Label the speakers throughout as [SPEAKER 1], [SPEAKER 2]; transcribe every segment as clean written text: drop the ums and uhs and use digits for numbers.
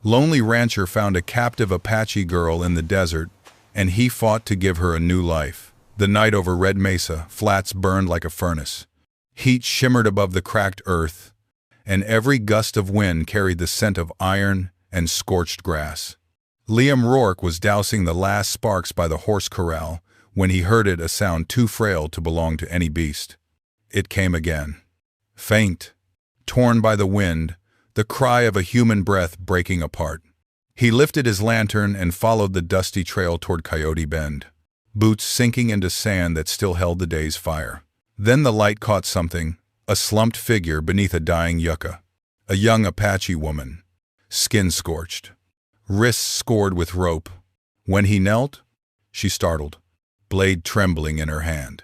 [SPEAKER 1] Lonely rancher found a captive Apache girl in the desert, and he fought to give her a new life. The night over Red Mesa, flats burned like a furnace. Heat shimmered above the cracked earth, and every gust of wind carried the scent of iron and scorched grass. Liam Rourke was dousing the last sparks by the horse corral when he heard it, a sound too frail to belong to any beast. It came again. Faint, torn by the wind, the cry of a human breath breaking apart. He lifted his lantern and followed the dusty trail toward Coyote Bend, boots sinking into sand that still held the day's fire. Then the light caught something, a slumped figure beneath a dying yucca. A young Apache woman, skin scorched, wrists scored with rope. When he knelt, she startled, blade trembling in her hand,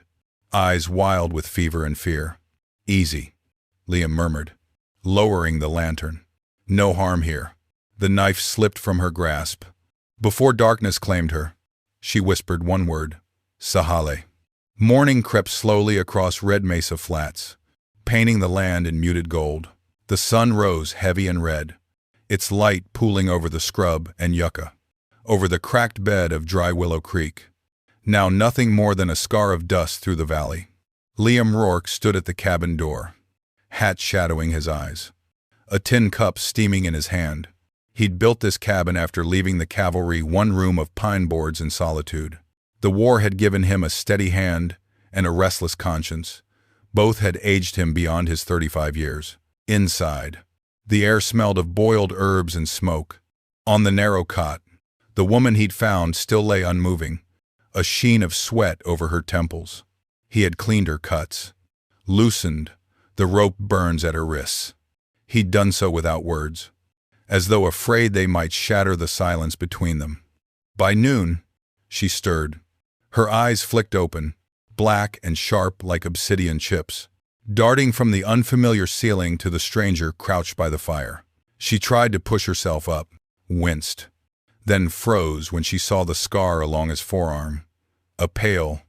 [SPEAKER 1] eyes wild with fever and fear. "Easy," Liam murmured, lowering the lantern. "No harm here." The knife slipped from her grasp. Before darkness claimed her, she whispered one word, "Sahale." Morning crept slowly across Red Mesa flats, painting the land in muted gold. The sun rose heavy and red, its light pooling over the scrub and yucca, over the cracked bed of Dry Willow Creek, now nothing more than a scar of dust through the valley. Liam Rourke stood at the cabin door, hat shadowing his eyes, a tin cup steaming in his hand. He'd built this cabin after leaving the cavalry, one room of pine boards and solitude. The war had given him a steady hand and a restless conscience. Both had aged him beyond his 35 years. Inside, the air smelled of boiled herbs and smoke. On the narrow cot, the woman he'd found still lay unmoving, a sheen of sweat over her temples. He had cleaned her cuts, loosened the rope burns at her wrists. He'd done so without words, as though afraid they might shatter the silence between them. By noon, she stirred. Her eyes flicked open, black and sharp like obsidian chips, darting from the unfamiliar ceiling to the stranger crouched by the fire. She tried to push herself up, winced, then froze when she saw the scar along his forearm, a pale,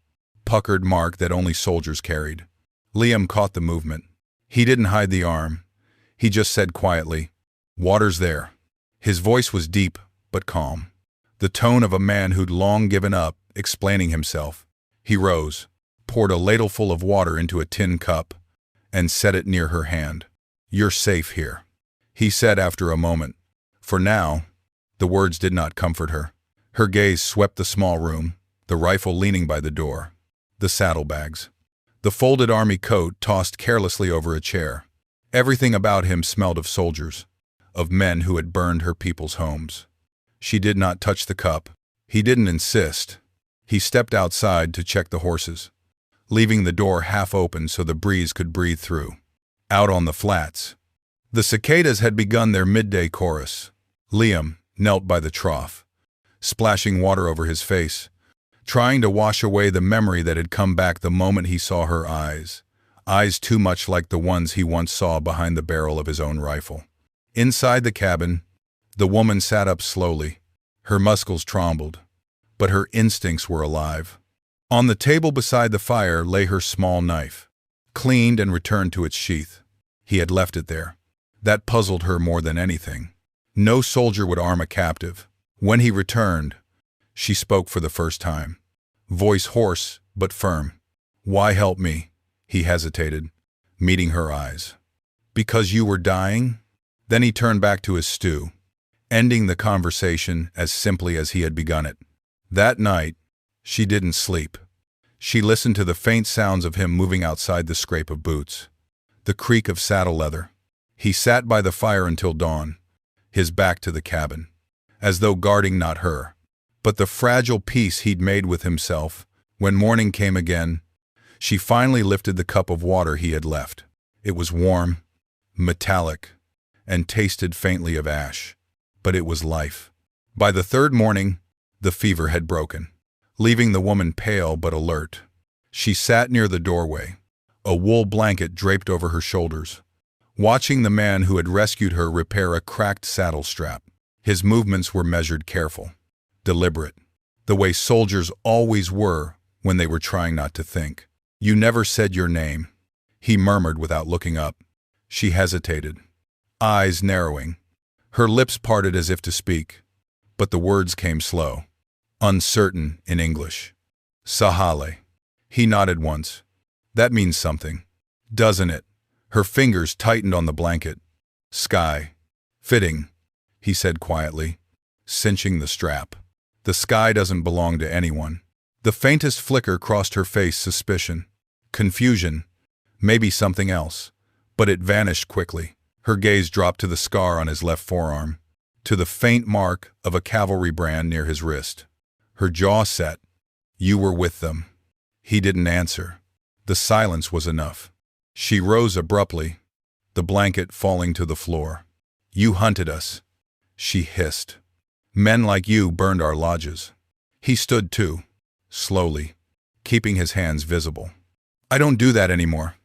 [SPEAKER 1] puckered mark that only soldiers carried. Liam caught the movement. He didn't hide the arm. He just said quietly, "Water's there." His voice was deep but calm, the tone of a man who'd long given up explaining himself. He rose, poured a ladleful of water into a tin cup, and set it near her hand. "You're safe here," he said after a moment. For now, the words did not comfort her. Her gaze swept the small room, the rifle leaning by the door, the saddlebags, the folded army coat tossed carelessly over a chair. Everything about him smelled of soldiers, of men who had burned her people's homes. She did not touch the cup. He didn't insist. He stepped outside to check the horses, leaving the door half open so the breeze could breathe through. Out on the flats, the cicadas had begun their midday chorus. Liam knelt by the trough, splashing water over his face, trying to wash away the memory that had come back the moment he saw her eyes too much like the ones he once saw behind the barrel of his own rifle. Inside the cabin, the woman sat up slowly. Her muscles trembled, but her instincts were alive. On the table beside the fire lay her small knife, cleaned and returned to its sheath. He had left it there. That puzzled her more than anything. No soldier would arm a captive. When he returned, she spoke for the first time, voice hoarse but firm. "Why help me?" He hesitated, meeting her eyes. "Because you were dying?" Then he turned back to his stew, ending the conversation as simply as he had begun it. That night, she didn't sleep. She listened to the faint sounds of him moving outside, the scrape of boots, the creak of saddle leather. He sat by the fire until dawn, his back to the cabin, as though guarding not her, but the fragile peace he'd made with himself. When morning came again, she finally lifted the cup of water he had left. It was warm, metallic, and tasted faintly of ash, but it was life. By the third morning, the fever had broken, leaving the woman pale but alert. She sat near the doorway, a wool blanket draped over her shoulders, watching the man who had rescued her repair a cracked saddle strap. His movements were measured, careful, deliberate, the way soldiers always were when they were trying not to think. "You never said your name," he murmured without looking up. She hesitated, eyes narrowing, Her lips parted as if to speak, but the words came slow, uncertain in English. Sahale. He nodded once. That means something, doesn't it? Her fingers tightened on the blanket. Sky. Fitting, he said quietly, cinching the strap. The sky doesn't belong to anyone. The faintest flicker crossed her face, suspicion, confusion, maybe something else, but it vanished quickly. Her gaze dropped to the scar on his left forearm, to the faint mark of a cavalry brand near his wrist. Her jaw set. You were with them. He didn't answer. The silence was enough. She rose abruptly, the blanket falling to the floor. You hunted us, she hissed. Men like you burned our lodges. He stood too, slowly, keeping his hands visible. I don't do that anymore.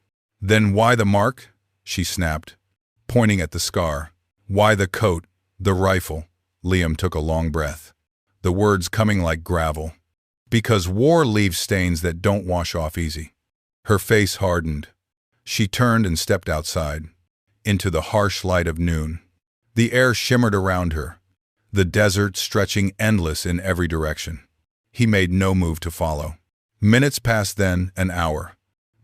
[SPEAKER 1] Then why the mark? She snapped, pointing at the scar. Why the coat, the rifle? Liam took a long breath, the words coming like gravel. Because war leaves stains that don't wash off easy. Her face hardened. She turned and stepped outside, into the harsh light of noon. The air shimmered around her, the desert stretching endless in every direction. He made no move to follow. Minutes passed, then an hour.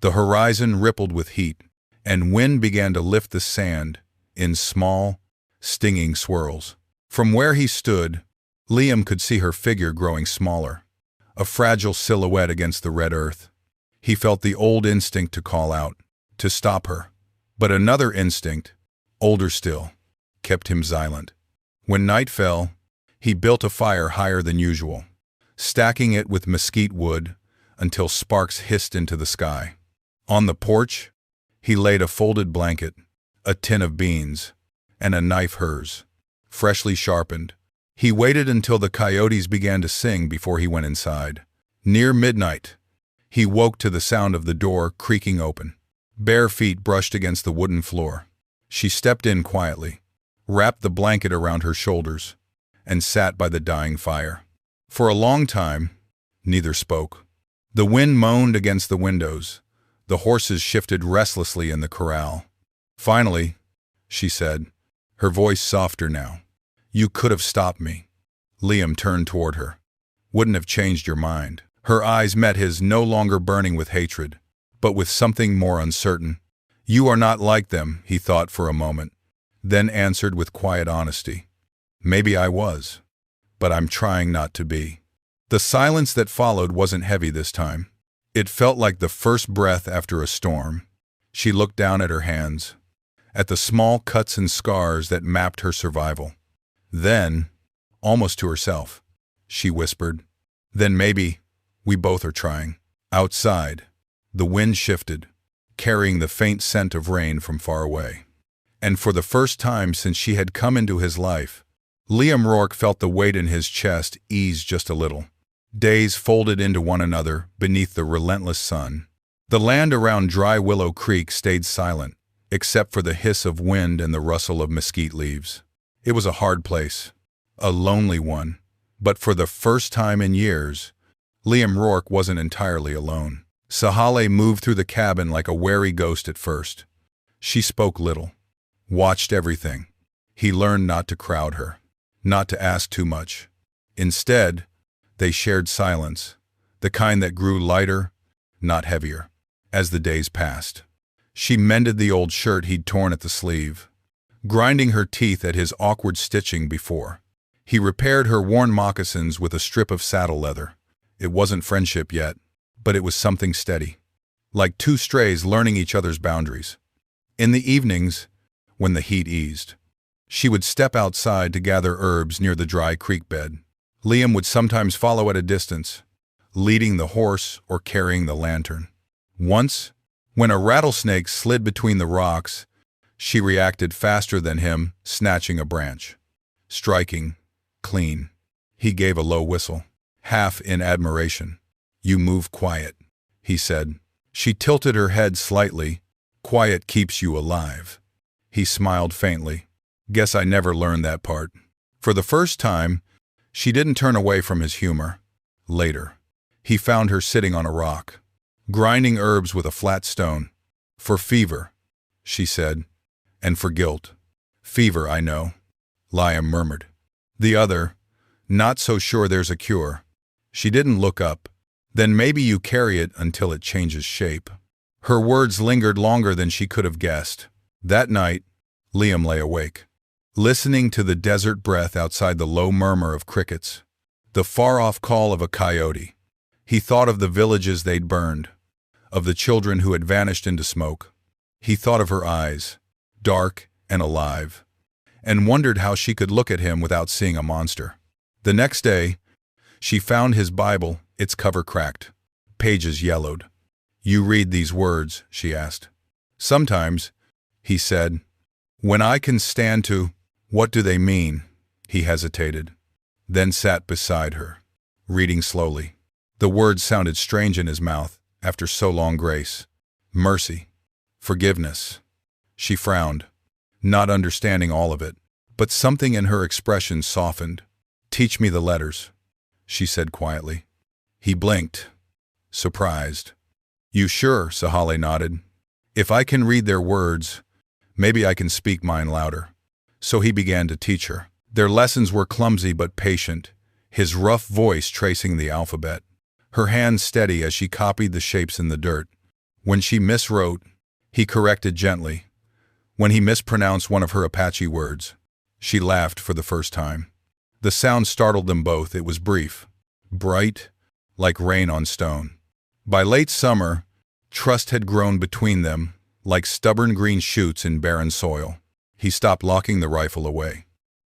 [SPEAKER 1] The horizon rippled with heat, and wind began to lift the sand in small, stinging swirls. From where he stood, Liam could see her figure growing smaller, a fragile silhouette against the red earth. He felt the old instinct to call out, to stop her. But another instinct, older still, kept him silent. When night fell, he built a fire higher than usual, stacking it with mesquite wood until sparks hissed into the sky. On the porch, he laid a folded blanket, a tin of beans, and a knife hers, freshly sharpened. He waited until the coyotes began to sing before he went inside. Near midnight, he woke to the sound of the door creaking open. Bare feet brushed against the wooden floor. She stepped in quietly, wrapped the blanket around her shoulders, and sat by the dying fire. For a long time, neither spoke. The wind moaned against the windows. The horses shifted restlessly in the corral. Finally, she said, her voice softer now. You could have stopped me. Liam turned toward her. Wouldn't have changed your mind. Her eyes met his, no longer burning with hatred, but with something more uncertain. You are not like them, he thought for a moment, then answered with quiet honesty. Maybe I was, but I'm trying not to be. The silence that followed wasn't heavy this time. It felt like the first breath after a storm. She looked down at her hands, at the small cuts and scars that mapped her survival. Then, almost to herself, she whispered, then maybe we both are trying. Outside, the wind shifted, carrying the faint scent of rain from far away. And for the first time since she had come into his life, Liam Rourke felt the weight in his chest ease just a little. Days folded into one another beneath the relentless sun. The land around Dry Willow Creek stayed silent, except for the hiss of wind and the rustle of mesquite leaves. It was a hard place, a lonely one, but for the first time in years, Liam Rourke wasn't entirely alone. Sahale moved through the cabin like a wary ghost at first. She spoke little, watched everything. He learned not to crowd her, not to ask too much. Instead, they shared silence, the kind that grew lighter, not heavier, as the days passed. She mended the old shirt he'd torn at the sleeve, grinding her teeth at his awkward stitching before. He repaired her worn moccasins with a strip of saddle leather. It wasn't friendship yet, but it was something steady, like two strays learning each other's boundaries. In the evenings, when the heat eased, she would step outside to gather herbs near the dry creek bed. Liam would sometimes follow at a distance, leading the horse or carrying the lantern. Once, when a rattlesnake slid between the rocks, she reacted faster than him, snatching a branch. Striking, clean. He gave a low whistle, half in admiration. You move quiet, he said. She tilted her head slightly. Quiet keeps you alive. He smiled faintly. Guess I never learned that part. For the first time, she didn't turn away from his humor. Later, he found her sitting on a rock, grinding herbs with a flat stone. For fever, she said, and for guilt. Fever, I know. Liam murmured. The other, not so sure there's a cure. She didn't look up. Then maybe you carry it until it changes shape. Her words lingered longer than she could have guessed. That night, Liam lay awake, listening to the desert breath outside, the low murmur of crickets, the far-off call of a coyote. He thought of the villages they'd burned, of the children who had vanished into smoke. He thought of her eyes, dark and alive, and wondered how she could look at him without seeing a monster. The next day, she found his Bible, its cover cracked, pages yellowed. You read these words, she asked. Sometimes, he said. When I can stand to, what do they mean? He hesitated, then sat beside her, reading slowly. The words sounded strange in his mouth after so long grace. Mercy, forgiveness. She frowned, not understanding all of it, but something in her expression softened. Teach me the letters, she said quietly. He blinked, surprised. You sure? Sahale nodded. If I can read their words, maybe I can speak mine louder. So he began to teach her. Their lessons were clumsy but patient, his rough voice tracing the alphabet, her hands steady as she copied the shapes in the dirt. When she miswrote, he corrected gently. When he mispronounced one of her Apache words, she laughed for the first time. The sound startled them both. It was brief, bright, like rain on stone. By late summer, trust had grown between them, like stubborn green shoots in barren soil. He stopped locking the rifle away.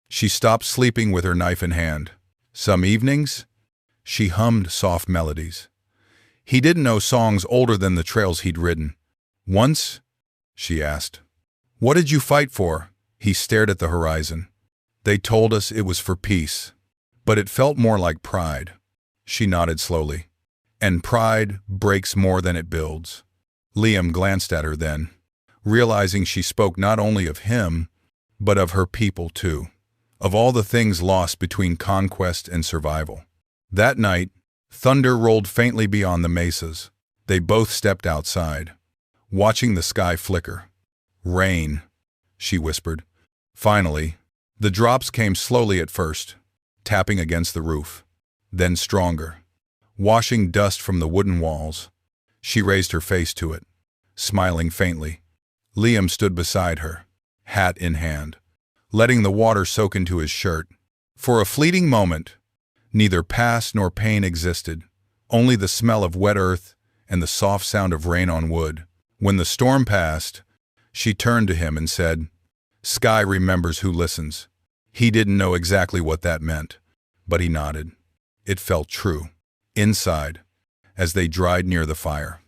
[SPEAKER 1] She stopped sleeping with her knife in hand. Some evenings, she hummed soft melodies. He didn't know songs older than the trails he'd ridden. Once, she asked, "What did you fight for?" He stared at the horizon. They told us it was for peace, but it felt more like pride. She nodded slowly. And pride breaks more than it builds. Liam glanced at her then, realizing she spoke not only of him, but of her people too, of all the things lost between conquest and survival. That night, thunder rolled faintly beyond the mesas. They both stepped outside, watching the sky flicker. Rain, she whispered. Finally, the drops came slowly at first, tapping against the roof, then stronger, washing dust from the wooden walls. She raised her face to it, smiling faintly. Liam stood beside her, hat in hand, letting the water soak into his shirt. For a fleeting moment, neither past nor pain existed, only the smell of wet earth and the soft sound of rain on wood. When the storm passed, she turned to him and said, "Sky remembers who listens." He didn't know exactly what that meant, but he nodded. It felt true. Inside, as they dried near the fire,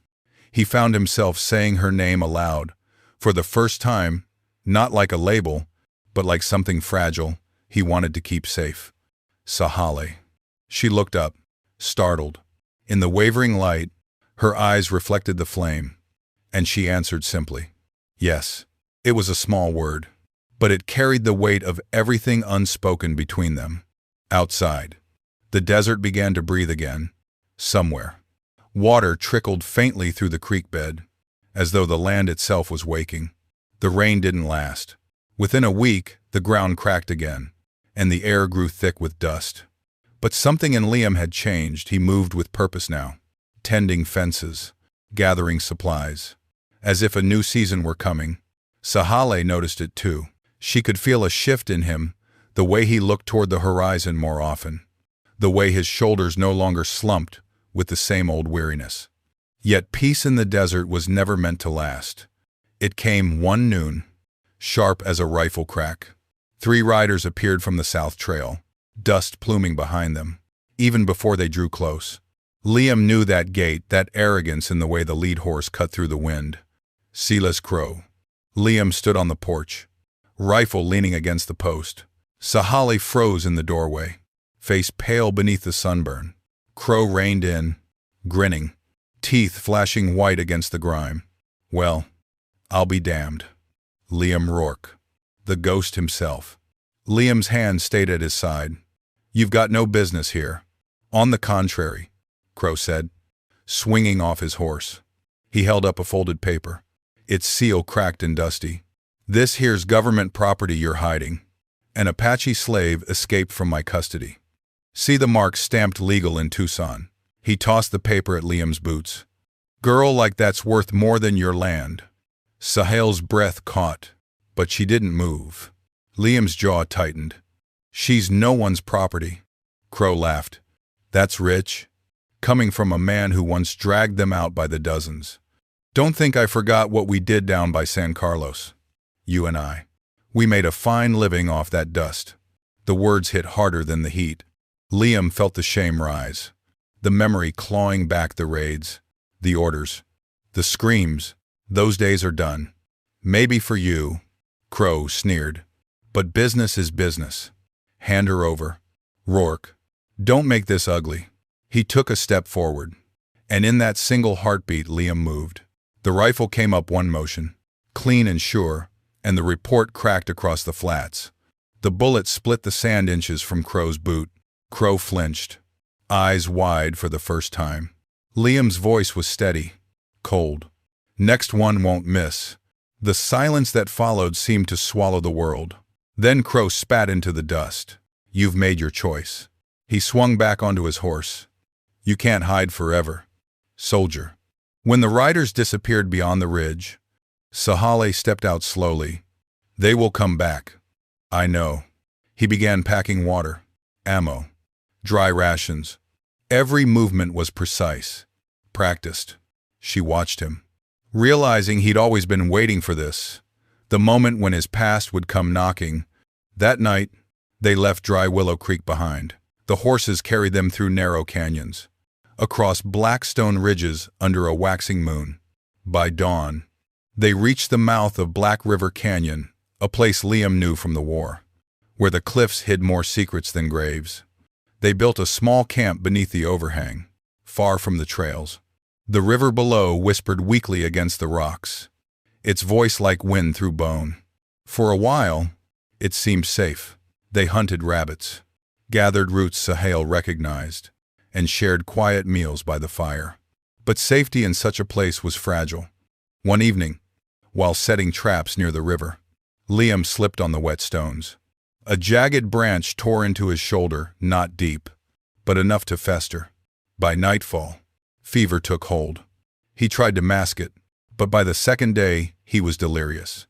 [SPEAKER 1] he found himself saying her name aloud, for the first time, not like a label, but like something fragile he wanted to keep safe. Sahale. She looked up, startled. In the wavering light, her eyes reflected the flame, and she answered simply. Yes, it was a small word, but it carried the weight of everything unspoken between them. Outside, the desert began to breathe again. Somewhere, water trickled faintly through the creek bed, as though the land itself was waking. The rain didn't last. Within a week, the ground cracked again, and the air grew thick with dust. But something in Liam had changed. He moved with purpose now, tending fences, gathering supplies, as if a new season were coming. Sahale noticed it too. She could feel a shift in him, the way he looked toward the horizon more often, the way his shoulders no longer slumped with the same old weariness. Yet peace in the desert was never meant to last. It came one noon, sharp as a rifle crack. 3 riders appeared from the south trail, dust pluming behind them, even before they drew close. Liam knew that gait, that arrogance in the way the lead horse cut through the wind. Sila's Crow. Liam stood on the porch, rifle leaning against the post. Sahale froze in the doorway, face pale beneath the sunburn. Crow reined in, grinning, teeth flashing white against the grime. Well, I'll be damned. Liam Rourke, the ghost himself. Liam's hand stayed at his side. You've got no business here. On the contrary, Crow said, swinging off his horse. He held up a folded paper, its seal cracked and dusty. This here's government property you're hiding. An Apache slave escaped from my custody. See the mark stamped legal in Tucson. He tossed the paper at Liam's boots. Girl like that's worth more than your land. Sahel's breath caught, but she didn't move. Liam's jaw tightened. She's no one's property. Crow laughed. That's rich. Coming from a man who once dragged them out by the dozens. Don't think I forgot what we did down by San Carlos. You and I. We made a fine living off that dust. The words hit harder than the heat. Liam felt the shame rise. The memory clawing back the raids, the orders, the screams. Those days are done. Maybe for you, Crow sneered. But business is business. Hand her over. Rourke, don't make this ugly. He took a step forward. And in that single heartbeat, Liam moved. The rifle came up one motion, clean and sure, and the report cracked across the flats. The bullet split the sand inches from Crow's boot. Crow flinched, eyes wide for the first time. Liam's voice was steady, cold. Next one won't miss. The silence that followed seemed to swallow the world. Then Crow spat into the dust. You've made your choice. He swung back onto his horse. You can't hide forever. Soldier. When the riders disappeared beyond the ridge, Sahale stepped out slowly. They will come back. I know. He began packing water, ammo, dry rations. Every movement was precise, practiced. She watched him, realizing he'd always been waiting for this, the moment when his past would come knocking. That night, they left Dry Willow Creek behind. The horses carried them through narrow canyons, across black stone ridges under a waxing moon. By dawn, they reached the mouth of Black River Canyon, a place Liam knew from the war, where the cliffs hid more secrets than graves. They built a small camp beneath the overhang, far from the trails. The river below whispered weakly against the rocks, its voice like wind through bone. For a while, it seemed safe. They hunted rabbits, gathered roots Sahale recognized, and shared quiet meals by the fire. But safety in such a place was fragile. One evening, while setting traps near the river, Liam slipped on the wet stones. A jagged branch tore into his shoulder, not deep, but enough to fester. By nightfall, fever took hold. He tried to mask it, but by the second day, he was delirious,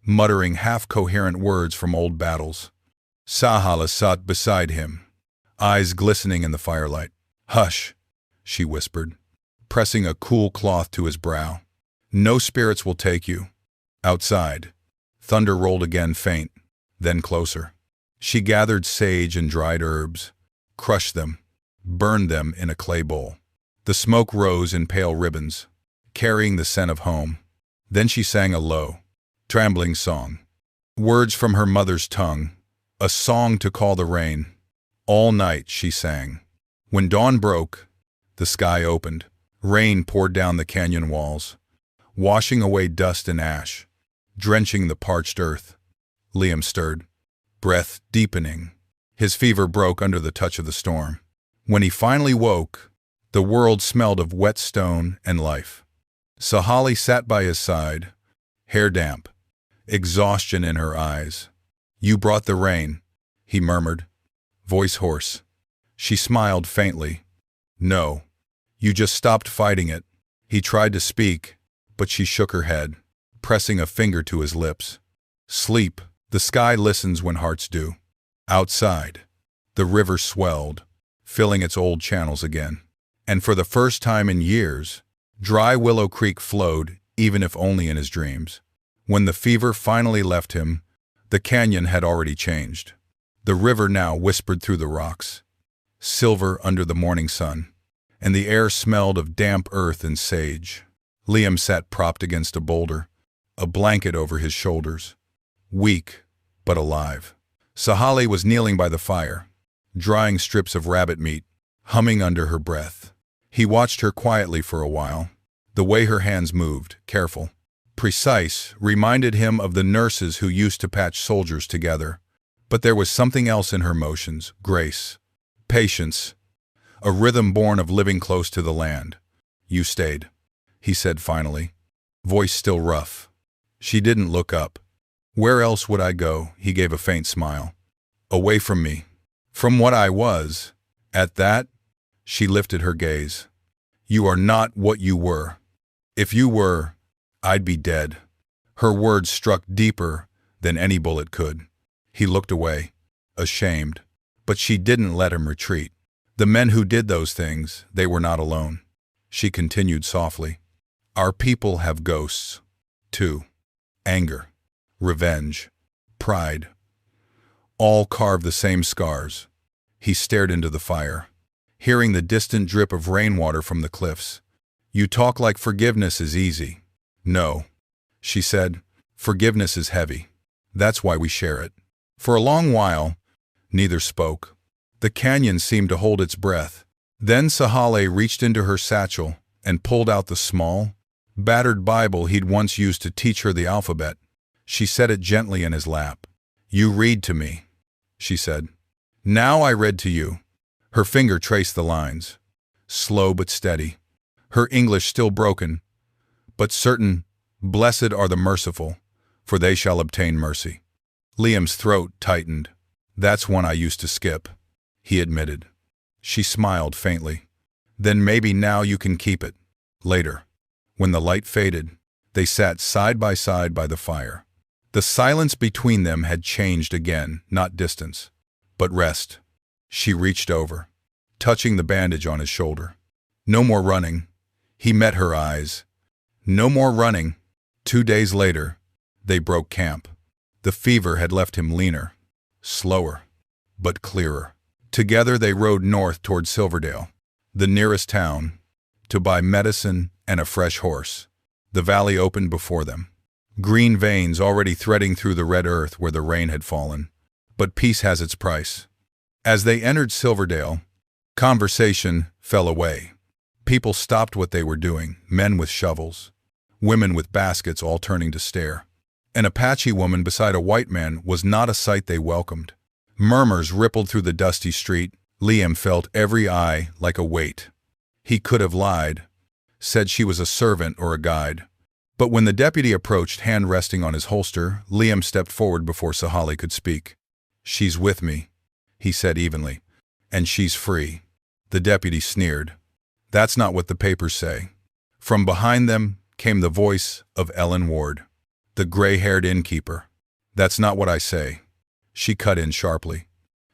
[SPEAKER 1] muttering half-coherent words from old battles. Sahala sat beside him, eyes glistening in the firelight. Hush, she whispered, pressing a cool cloth to his brow. No spirits will take you. Outside, thunder rolled again faint, then closer. She gathered sage and dried herbs, crushed them, burned them in a clay bowl. The smoke rose in pale ribbons, carrying the scent of home. Then she sang a low, trembling song. Words from her mother's tongue, a song to call the rain. All night she sang. When dawn broke, the sky opened. Rain poured down the canyon walls, washing away dust and ash, drenching the parched earth. Liam stirred, breath deepening. His fever broke under the touch of the storm. When he finally woke, the world smelled of wet stone and life. Sahale sat by his side, hair damp, exhaustion in her eyes. You brought the rain, he murmured, voice hoarse. She smiled faintly. No, you just stopped fighting it. He tried to speak, but she shook her head, pressing a finger to his lips. Sleep, the sky listens when hearts do. Outside, the river swelled, filling its old channels again. And for the first time in years, Dry Willow Creek flowed, even if only in his dreams. When the fever finally left him, the canyon had already changed. The river now whispered through the rocks, silver under the morning sun, and the air smelled of damp earth and sage. Liam sat propped against a boulder, a blanket over his shoulders, weak but alive. Sahale was kneeling by the fire, drying strips of rabbit meat, humming under her breath. He watched her quietly for a while. The way her hands moved, careful, precise, reminded him of the nurses who used to patch soldiers together. But there was something else in her motions, grace, patience, a rhythm born of living close to the land. You stayed, he said finally, voice still rough. She didn't look up. Where else would I go? He gave a faint smile. Away from me. From what I was. At that, she lifted her gaze. You are not what you were. If you were, I'd be dead. Her words struck deeper than any bullet could. He looked away, ashamed. But she didn't let him retreat. The men who did those things, they were not alone. She continued softly. Our people have ghosts, too. Anger, revenge, pride. All carve the same scars. He stared into the fire, hearing the distant drip of rainwater from the cliffs. You talk like forgiveness is easy. No, she said, forgiveness is heavy. That's why we share it. For a long while, neither spoke. The canyon seemed to hold its breath. Then Sahale reached into her satchel and pulled out the small, battered Bible he'd once used to teach her the alphabet. She set it gently in his lap. You read to me, she said. Now I read to you. Her finger traced the lines, slow but steady. Her English still broken, but certain. Blessed are the merciful, for they shall obtain mercy. Liam's throat tightened. That's one I used to skip, he admitted. She smiled faintly. Then maybe now you can keep it. Later, when the light faded, they sat side by the fire. The silence between them had changed again, not distance, but rest. She reached over, touching the bandage on his shoulder. No more running. He met her eyes. No more running. 2 days later, they broke camp. The fever had left him leaner, slower, but clearer. Together they rode north toward Silverdale, the nearest town, to buy medicine and a fresh horse. The valley opened before them, green veins already threading through the red earth where the rain had fallen. But peace has its price. As they entered Silverdale, conversation fell away. People stopped what they were doing, men with shovels, women with baskets all turning to stare. An Apache woman beside a white man was not a sight they welcomed. Murmurs rippled through the dusty street. Liam felt every eye like a weight. He could have lied, said she was a servant or a guide. But when the deputy approached, hand resting on his holster, Liam stepped forward before Sahale could speak. She's with me, he said evenly, and she's free. The deputy sneered. That's not what the papers say. From behind them came the voice of Ellen Ward, the gray-haired innkeeper. That's not what I say, she cut in sharply,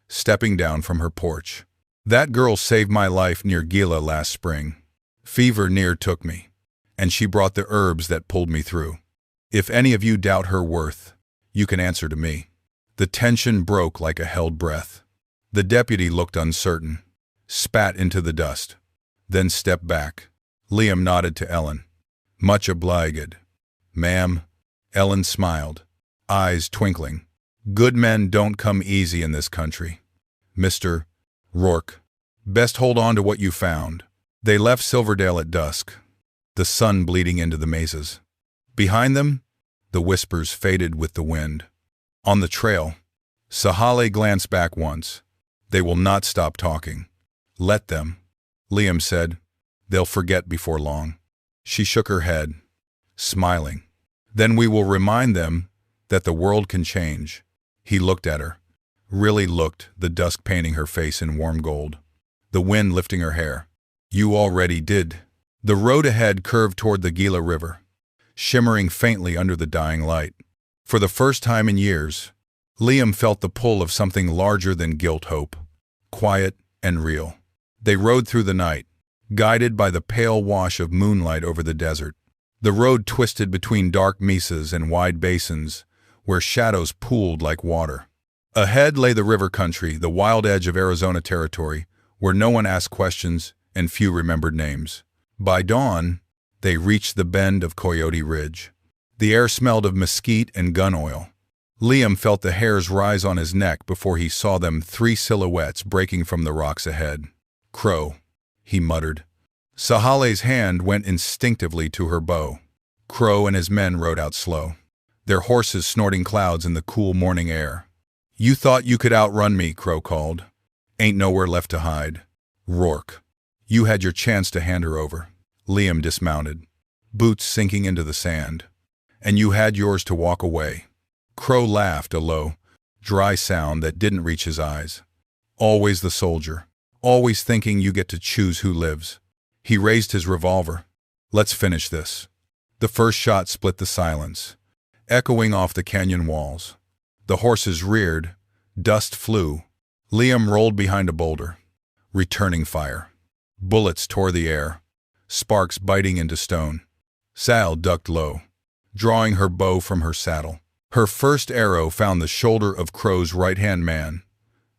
[SPEAKER 1] stepping down from her porch. That girl saved my life near Gila last spring. Fever near took me, and she brought the herbs that pulled me through. If any of you doubt her worth, you can answer to me. The tension broke like a held breath. The deputy looked uncertain, spat into the dust, then stepped back. Liam nodded to Ellen. Much obliged. Ma'am. Ellen smiled, eyes twinkling. Good men don't come easy in this country. Mr. Rourke, best hold on to what you found. They left Silverdale at dusk, the sun bleeding into the mesas. Behind them, the whispers faded with the wind. On the trail, Sahale glanced back once. They will not stop talking. Let them, Liam said. They'll forget before long. She shook her head, smiling. Then we will remind them that the world can change. He looked at her, really looked, the dusk painting her face in warm gold, the wind lifting her hair. You already did. The road ahead curved toward the Gila River, shimmering faintly under the dying light. For the first time in years, Liam felt the pull of something larger than guilt-hope, quiet and real. They rode through the night, guided by the pale wash of moonlight over the desert. The road twisted between dark mesas and wide basins, where shadows pooled like water. Ahead lay the river country, the wild edge of Arizona territory, where no one asked questions and few remembered names. By dawn, they reached the bend of Coyote Ridge. The air smelled of mesquite and gun oil. Liam felt the hairs rise on his neck before he saw them, 3 silhouettes breaking from the rocks ahead. Crow, he muttered. Sahale's hand went instinctively to her bow. Crow and his men rode out slow, their horses snorting clouds in the cool morning air. You thought you could outrun me, Crow called. Ain't nowhere left to hide. Rourke, you had your chance to hand her over. Liam dismounted, boots sinking into the sand. And you had yours to walk away. Crow laughed, a low, dry sound that didn't reach his eyes. Always the soldier, always thinking you get to choose who lives. He raised his revolver. Let's finish this. The first shot split the silence, echoing off the canyon walls. The horses reared, dust flew. Liam rolled behind a boulder, returning fire. Bullets tore the air, sparks biting into stone. Sal ducked low, drawing her bow from her saddle. Her first arrow found the shoulder of Crow's right-hand man.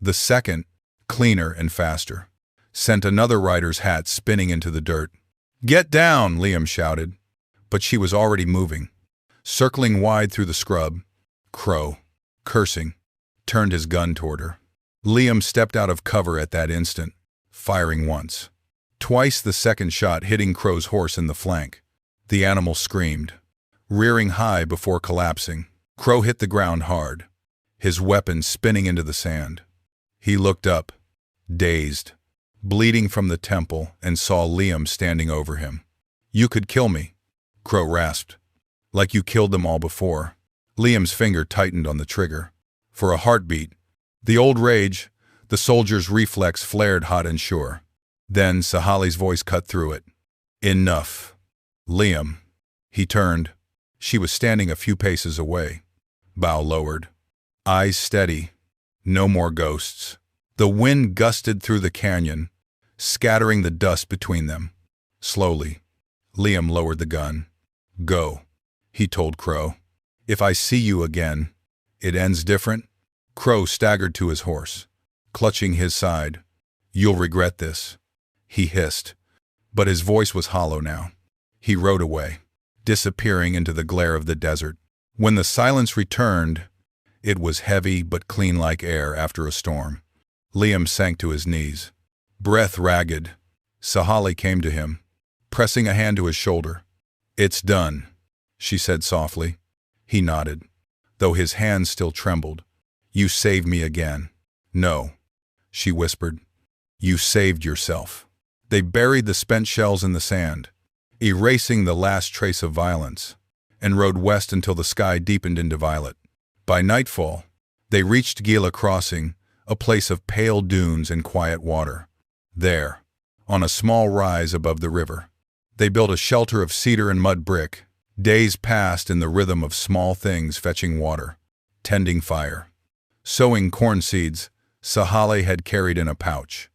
[SPEAKER 1] The second, cleaner and faster, sent another rider's hat spinning into the dirt. "Get down!" Liam shouted. But she was already moving. Circling wide through the scrub, Crow, cursing, turned his gun toward her. Liam stepped out of cover at that instant, firing once. Twice the second shot hitting Crow's horse in the flank. The animal screamed, rearing high before collapsing. Crow hit the ground hard, his weapon spinning into the sand. He looked up, dazed, bleeding from the temple, and saw Liam standing over him. "You could kill me," Crow rasped. "Like you killed them all before." Liam's finger tightened on the trigger. For a heartbeat, the old rage, the soldier's reflex flared hot and sure. Then Sahali's voice cut through it. "Enough." "Liam." He turned. She was standing a few paces away, bow lowered, eyes steady. No more ghosts. The wind gusted through the canyon, scattering the dust between them. Slowly, Liam lowered the gun. "Go," he told Crow. "If I see you again, it ends different." Crow staggered to his horse, clutching his side. "You'll regret this," he hissed, but his voice was hollow now. He rode away, disappearing into the glare of the desert. When the silence returned, it was heavy but clean like air after a storm. Liam sank to his knees, breath ragged. Sahali came to him, pressing a hand to his shoulder. "It's done," she said softly. He nodded, though his hands still trembled. "You saved me again." "No," she whispered. "You saved yourself." They buried the spent shells in the sand, erasing the last trace of violence, and rode west until the sky deepened into violet. By nightfall, they reached Gila Crossing, a place of pale dunes and quiet water. There, on a small rise above the river, they built a shelter of cedar and mud brick. Days passed in the rhythm of small things fetching water, tending fire, sowing corn seeds Sahali had carried in a pouch.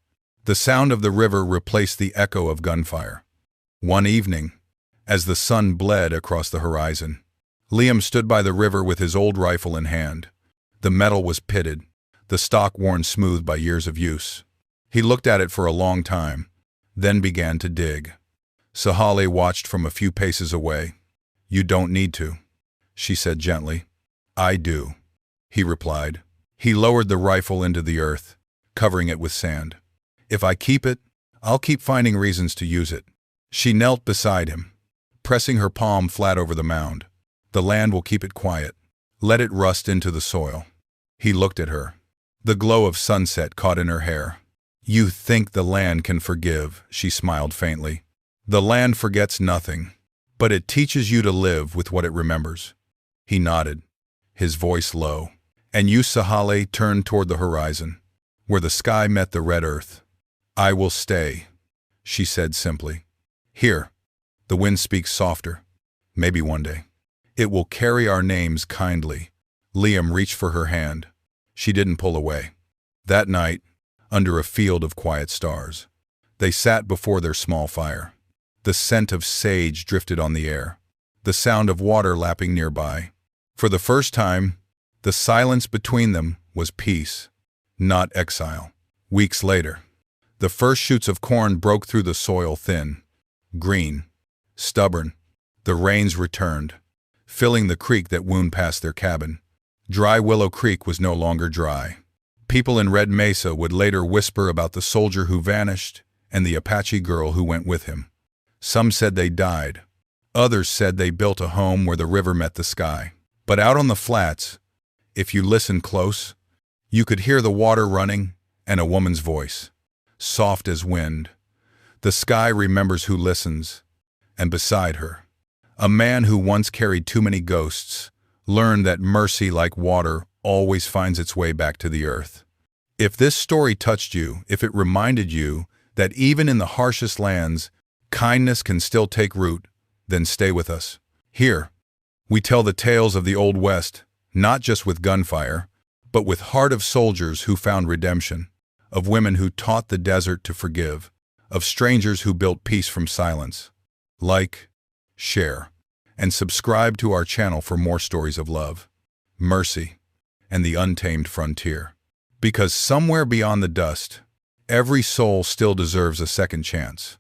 [SPEAKER 1] The sound of the river replaced the echo of gunfire. One evening, as the sun bled across the horizon, Liam stood by the river with his old rifle in hand. The metal was pitted, the stock worn smooth by years of use. He looked at it for a long time, then began to dig. Sahali watched from a few paces away. "You don't need to," she said gently. "I do," he replied. He lowered the rifle into the earth, covering it with sand. "If I keep it, I'll keep finding reasons to use it." She knelt beside him, pressing her palm flat over the mound. "The land will keep it quiet. Let it rust into the soil." He looked at her. The glow of sunset caught in her hair. "You think the land can forgive," she smiled faintly. "The land forgets nothing, but it teaches you to live with what it remembers." He nodded, his voice low. And you, Sahali, turned toward the horizon, where the sky met the red earth. "I will stay," she said simply. "Here, the wind speaks softer. Maybe one day. It will carry our names kindly." Liam reached for her hand. She didn't pull away. That night, under a field of quiet stars, they sat before their small fire. The scent of sage drifted on the air, the sound of water lapping nearby. For the first time, the silence between them was peace, not exile. Weeks later, the first shoots of corn broke through the soil thin, green, stubborn. The rains returned, filling the creek that wound past their cabin. Dry Willow Creek was no longer dry. People in Red Mesa would later whisper about the soldier who vanished and the Apache girl who went with him. Some said they died. Others said they built a home where the river met the sky. But out on the flats, if you listened close, you could hear the water running and a woman's voice, soft as wind. The sky remembers who listens, and beside her, a man who once carried too many ghosts learned that mercy, like water, always finds its way back to the earth. If this story touched you, if it reminded you that even in the harshest lands, kindness can still take root, then stay with us. Here, we tell the tales of the Old West, not just with gunfire, but with heart of soldiers who found redemption, of women who taught the desert to forgive, of strangers who built peace from silence. Like, share, and subscribe to our channel for more stories of love, mercy, and the untamed frontier. Because somewhere beyond the dust, every soul still deserves a second chance.